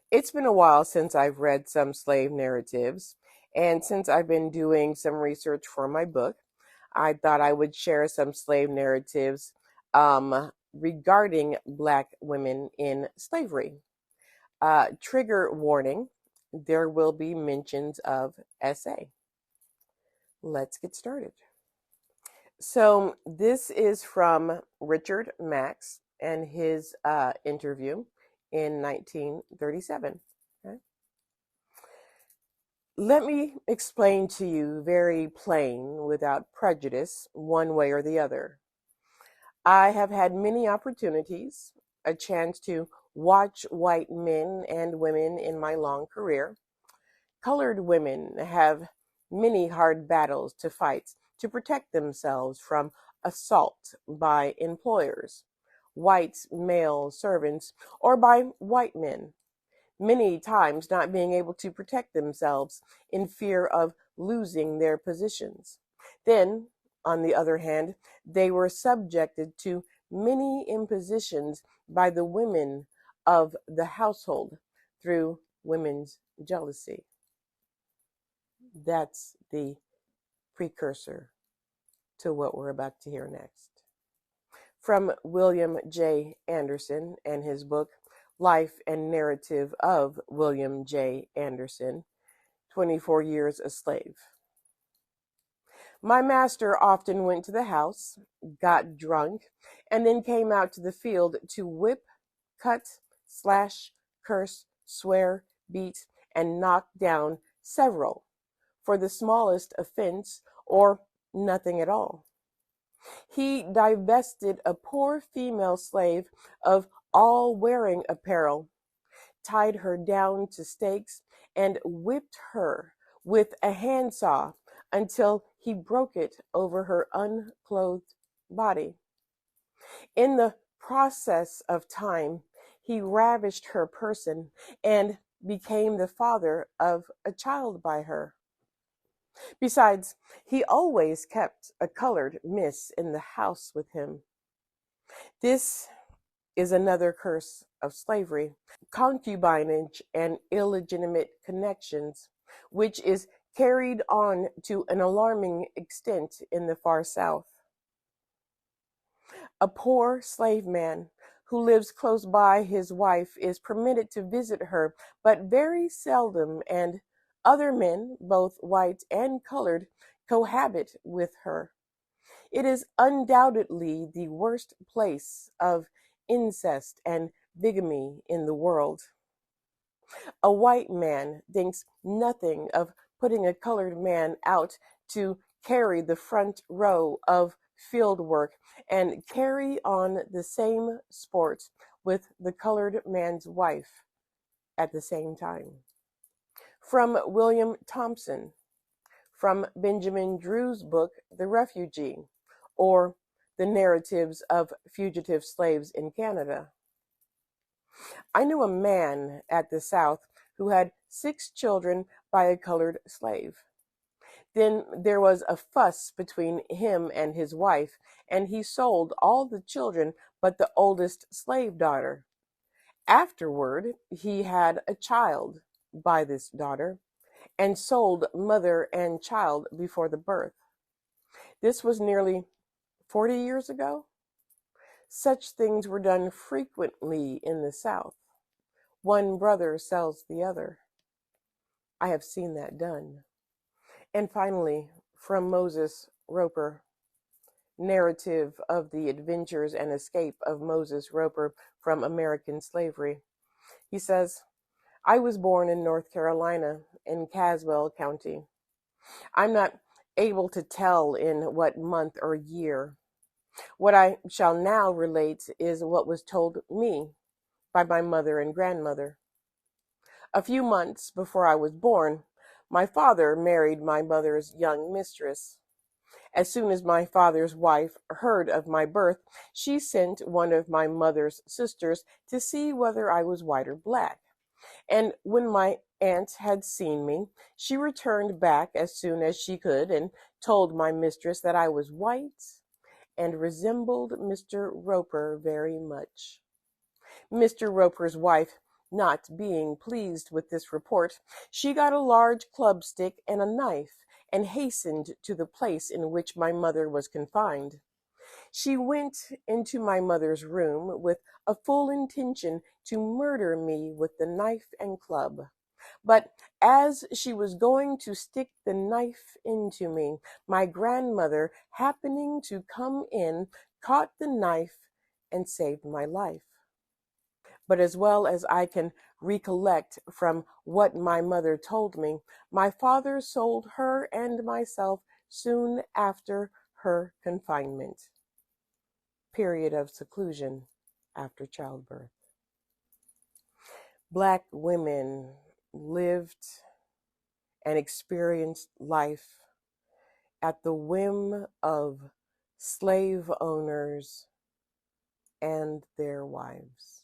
It's been a while since I've read some slave narratives, and since I've been doing some research for my book, I thought I would share some slave narratives regarding Black women in slavery. Trigger warning, there will be mentions of SA. Let's get started. So, this is from Richard Max and his interview in 1937. Okay? Let me explain to you very plain, without prejudice, one way or the other. I have had many opportunities, a chance to watch white men and women in my long career. Colored women have many hard battles to fight to protect themselves from assault by employers, white male servants, or by white men, many times not being able to protect themselves in fear of losing their positions. Then, on the other hand, they were subjected to many impositions by the women of the household through women's jealousy. That's the precursor to what we're about to hear next. From William J. Anderson and his book, Life and Narrative of William J. Anderson, 24 Years a Slave. My master often went to the house, got drunk, and then came out to the field to whip, cut, slash, curse, swear, beat, and knock down several for the smallest offense or nothing at all. He divested a poor female slave of all wearing apparel, tied her down to stakes, and whipped her with a handsaw until he broke it over her unclothed body. In the process of time, he ravished her person and became the father of a child by her. Besides, he always kept a colored miss in the house with him. This is another curse of slavery, concubinage and illegitimate connections, which is carried on to an alarming extent in the far South. A poor slave man who lives close by his wife is permitted to visit her, but very seldom, and other men, both white and colored, cohabit with her. It is undoubtedly the worst place of incest and bigamy in the world. A white man thinks nothing of putting a colored man out to carry the front row of field work and carry on the same sport with the colored man's wife at the same time. From William Thompson, from Benjamin Drew's book, The Refugee, or The Narratives of Fugitive Slaves in Canada. I knew a man at the South who had 6 children by a colored slave. Then there was a fuss between him and his wife, and he sold all the children but the oldest slave daughter. Afterward, he had a child by this daughter, and sold mother and child before the birth. This was nearly 40 years ago. Such things were done frequently in the South. One brother sells the other. I have seen that done. And finally, from Moses Roper, Narrative of the Adventures and Escape of Moses Roper from American Slavery. He says, I was born in North Carolina, in Caswell County. I'm not able to tell in what month or year. What I shall now relate is what was told me by my mother and grandmother. A few months before I was born, my father married my mother's young mistress. As soon as my father's wife heard of my birth, she sent one of my mother's sisters to see whether I was white or black. And when my aunt had seen me, she returned back as soon as she could and told my mistress that I was white and resembled Mr. Roper very much. Mr. Roper's wife Not being pleased with this report, she got a large club stick and a knife and hastened to the place in which my mother was confined. She went into my mother's room with a full intention to murder me with the knife and club. But as she was going to stick the knife into me, my grandmother, happening to come in, caught the knife and saved my life. But as well as I can recollect from what my mother told me, my father sold her and myself soon after her confinement. Period of seclusion after childbirth. Black women lived and experienced life at the whim of slave owners and their wives.